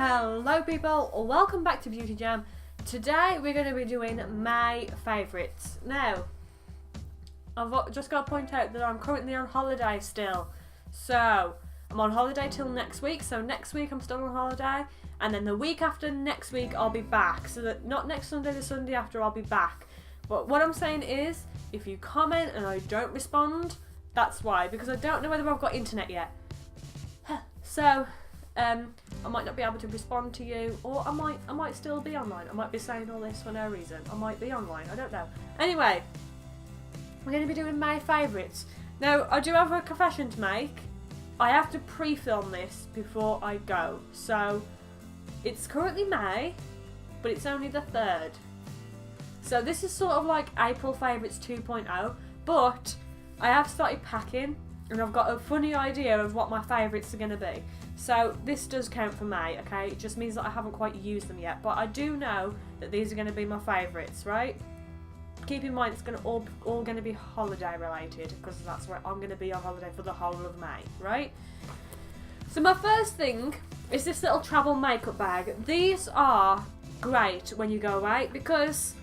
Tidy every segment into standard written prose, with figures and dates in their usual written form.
Hello people, welcome back to Beauty Jam. Today we're going to be doing my favourites. Now, I've just got to point out that I'm currently on holiday still. So, I'm on holiday till next week, so next week I'm still on holiday. And then the week after next week I'll be back. So that not next Sunday, the Sunday after I'll be back. But what I'm saying is, if you comment and I don't respond, that's why. Because I don't know whether I've got internet yet. So, I might not be able to respond to you, or I might still be online. I might be saying all this for no reason. I might be online, I don't know. Anyway, we're going to be doing my favourites. Now, I do have a confession to make. I have to pre-film this before I go. So, it's currently May, but it's only the 3rd. So this is sort of like April favourites 2.0, but I have started packing, and I've got a funny idea of what my favourites are going to be. So this does count for May, okay? It just means that I haven't quite used them yet, but I do know that these are going to be my favourites, right? Keep in mind it's going to all going to be holiday related, because that's where I'm going to be on holiday for the whole of May, right? So my first thing is this little travel makeup bag. These are great when you go away because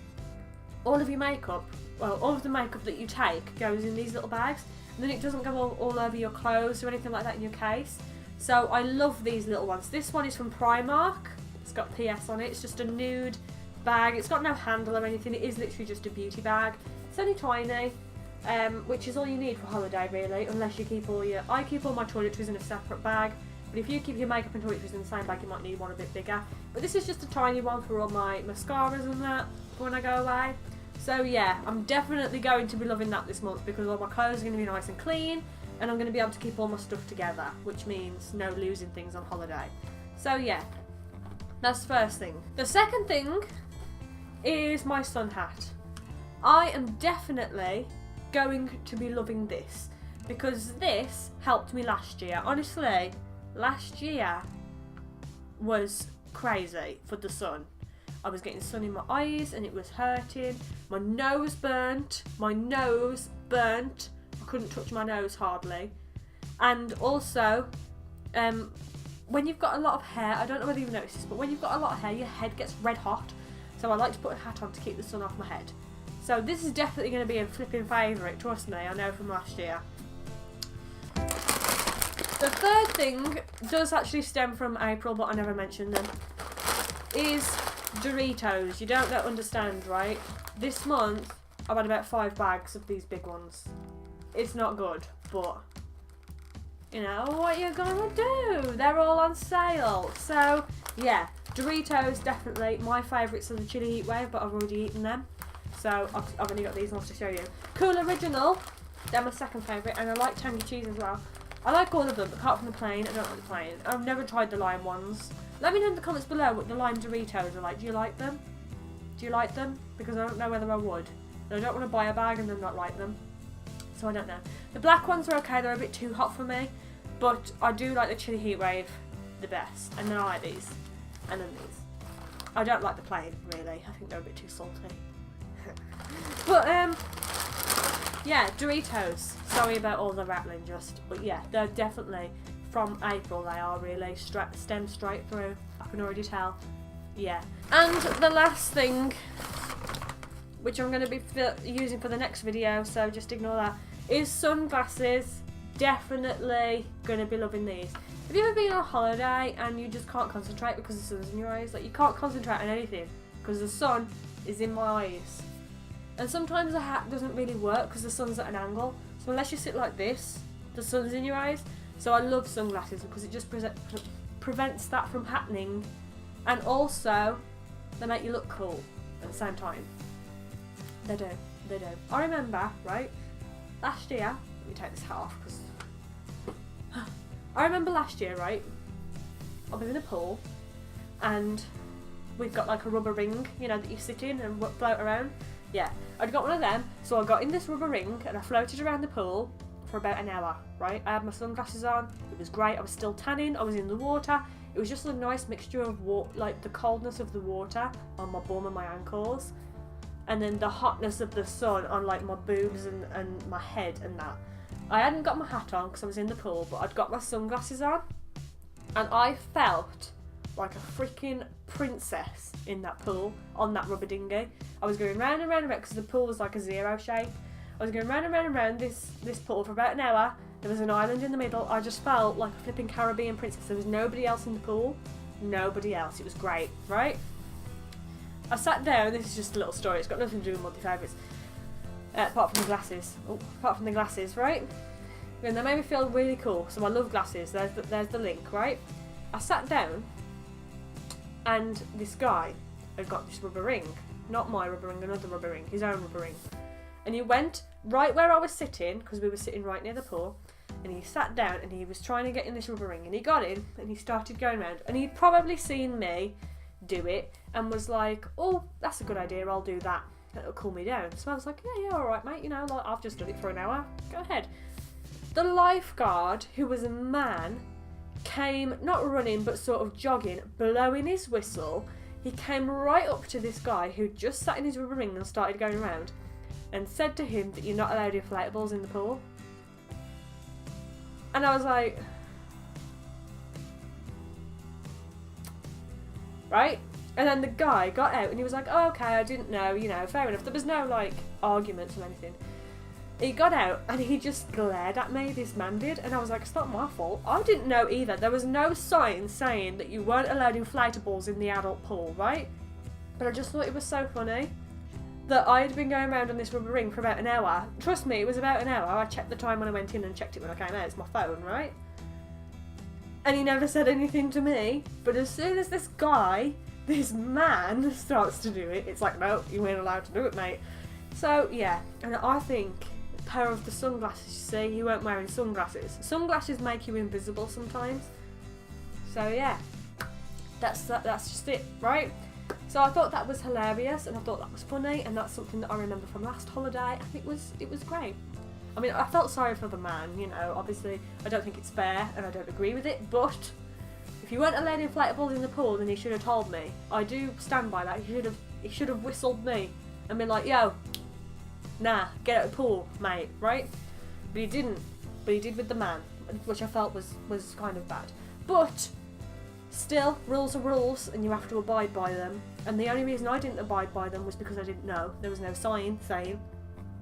all of your makeup, well, all of the makeup that you take goes in these little bags, and then it doesn't go all over your clothes or anything like that in your case. So I love these little ones. This one is from Primark. It's got PS on it. It's just a nude bag. It's got no handle or anything. It is literally just a beauty bag. It's only tiny, which is all you need for holiday really, unless you keep all your... I keep all my toiletries in a separate bag, but if you keep your makeup and toiletries in the same bag, you might need one a bit bigger. But this is just a tiny one for all my mascaras and that for when I go away. So yeah, I'm definitely going to be loving that this month because all my clothes are going to be nice and clean, and I'm going to be able to keep all my stuff together, which means no losing things on holiday. So yeah, that's the first thing. The second thing is my sun hat. I am definitely going to be loving this because this helped me last year. Honestly, last year was crazy for the sun. I was getting sun in my eyes and it was hurting. My nose burnt. I couldn't touch my nose hardly. And also, when you've got a lot of hair, I don't know whether you've noticed this, but when you've got a lot of hair, your head gets red hot. So I like to put a hat on to keep the sun off my head. So this is definitely going to be a flipping favourite, trust me, I know from last year. The third thing does actually stem from April, but I never mentioned them, is Doritos. You don't understand, right? This month, I've had about 5 bags of these big ones. It's not good, but you know what you're gonna do. They're all on sale. So yeah, Doritos definitely. My favourites are the Chilli Heatwave, but I've already eaten them. So I've only got these ones to show you. Cool Original, they're my second favourite, and I like tangy cheese as well. I like all of them, apart from the plain. I don't like the plain. I've never tried the lime ones. Let me know in the comments below what the lime Doritos are like. Do you like them? Do you like them? Because I don't know whether I would. And I don't want to buy a bag and then not like them. So I don't know. The black ones are okay. They're a bit too hot for me. But I do like the Chilli Heatwave the best. And then I like these. And then these. I don't like the plain, really. I think they're a bit too salty. But, yeah, Doritos. Sorry about all the rattling just. But yeah, they're definitely... From April they are really stem straight through. I can already tell. Yeah. And the last thing, which I'm going to be using for the next video, so just ignore that, is sunglasses. Definitely going to be loving these. Have you ever been on holiday and you just can't concentrate because the sun's in your eyes? Like, you can't concentrate on anything because the sun is in my eyes. And sometimes the hat doesn't really work because the sun's at an angle. So unless you sit like this, the sun's in your eyes. So I love sunglasses because it just prevents that from happening, and also they make you look cool at the same time. They do. I remember, right, last year, let me take this hat off because I remember last year, right, I was in a pool and we've got like a rubber ring, you know, that you sit in and float around. Yeah, I'd got one of them, so I got in this rubber ring and I floated around the pool for about an hour, right? I had my sunglasses on, it was great, I was still tanning, I was in the water, it was just a nice mixture of like the coldness of the water on my bum and my ankles, and then the hotness of the sun on like my boobs and my head and that. I hadn't got my hat on because I was in the pool, but I'd got my sunglasses on, and I felt like a freaking princess in that pool on that rubber dinghy. I was going round and round and round because the pool was like a zero shape. I was going round and round and round this pool for about an hour. There was an island in the middle. I just felt like a flipping Caribbean princess. There was nobody else in the pool. Nobody else. It was great, right? I sat down. This is just a little story. It's got nothing to do with monthly favourites. Apart from the glasses. Oh, apart from the glasses, right? And they made me feel really cool. So I love glasses. There's the link, right? I sat down and this guy had got this rubber ring. Not my rubber ring, another rubber ring. His own rubber ring. And he went right where I was sitting, because we were sitting right near the pool, and he sat down and he was trying to get in this rubber ring, and he got in and he started going around, and he'd probably seen me do it and was like, oh, that's a good idea, I'll do that, that'll cool me down. So I was like, yeah, alright mate, you know, like, I've just done it for an hour, go ahead. The lifeguard, who was a man, came, not running but sort of jogging, blowing his whistle. He came right up to this guy who just sat in his rubber ring and started going around, and said to him that you're not allowed inflatables in the pool. And I was like, right? And then the guy got out and he was like, oh, okay, I didn't know, you know, fair enough. There was no, like, arguments or anything. He got out and he just glared at me, this man did, and I was like, it's not my fault. I didn't know either. There was no sign saying that you weren't allowed inflatables in the adult pool, right? But I just thought it was so funny that I had been going around on this rubber ring for about an hour. Trust me, it was about an hour. I checked the time when I went in and checked it when I came out. It's my phone, right? And he never said anything to me. But as soon as this guy, this man, starts to do it, it's like, no, you ain't allowed to do it, mate. So, yeah. And I think the power of the sunglasses, you see, he weren't wearing sunglasses. Sunglasses make you invisible sometimes. So, yeah. That's just it, right? So I thought that was hilarious, and I thought that was funny, and that's something that I remember from last holiday, and it was great. I mean, I felt sorry for the man, you know, obviously I don't think it's fair, and I don't agree with it, but if you weren't allowed inflatables in the pool, then he should have told me. I do stand by that. He should have whistled me and been like, yo, nah, get out of the pool, mate, right? But he didn't. But he did with the man, which I felt was kind of bad. But still, rules are rules, and you have to abide by them. And the only reason I didn't abide by them was because I didn't know. There was no sign saying.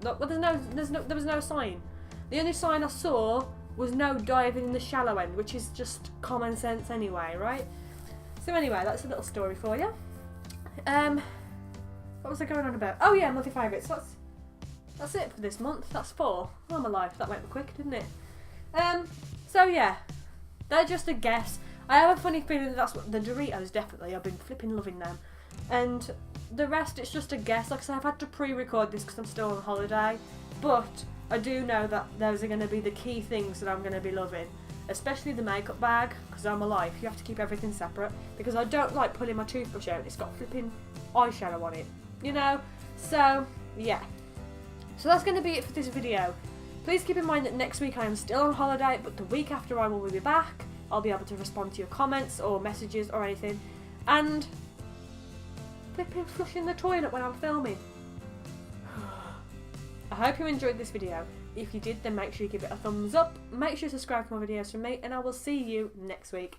Well, there was no sign. The only sign I saw was no diving in the shallow end, which is just common sense anyway, right? So anyway, that's a little story for you. What was I going on about? Oh yeah, monthly favourites. That's it for this month. That's 4. Oh my life, that went quick, didn't it? So yeah, they're just a guess. I have a funny feeling that that's what the Doritos, definitely. I've been flipping loving them. And the rest, it's just a guess. Like I said, I've had to pre-record this because I'm still on holiday. But I do know that those are going to be the key things that I'm going to be loving. Especially the makeup bag, because I'm alive. You have to keep everything separate. Because I don't like pulling my toothbrush out. It's got flipping eyeshadow on it. You know? So, yeah. So that's going to be it for this video. Please keep in mind that next week I am still on holiday, but the week after I will be back. I'll be able to respond to your comments or messages or anything. And flipping flushing the toilet when I'm filming. I hope you enjoyed this video. If you did, then make sure you give it a thumbs up. Make sure you subscribe for more videos from me, and I will see you next week.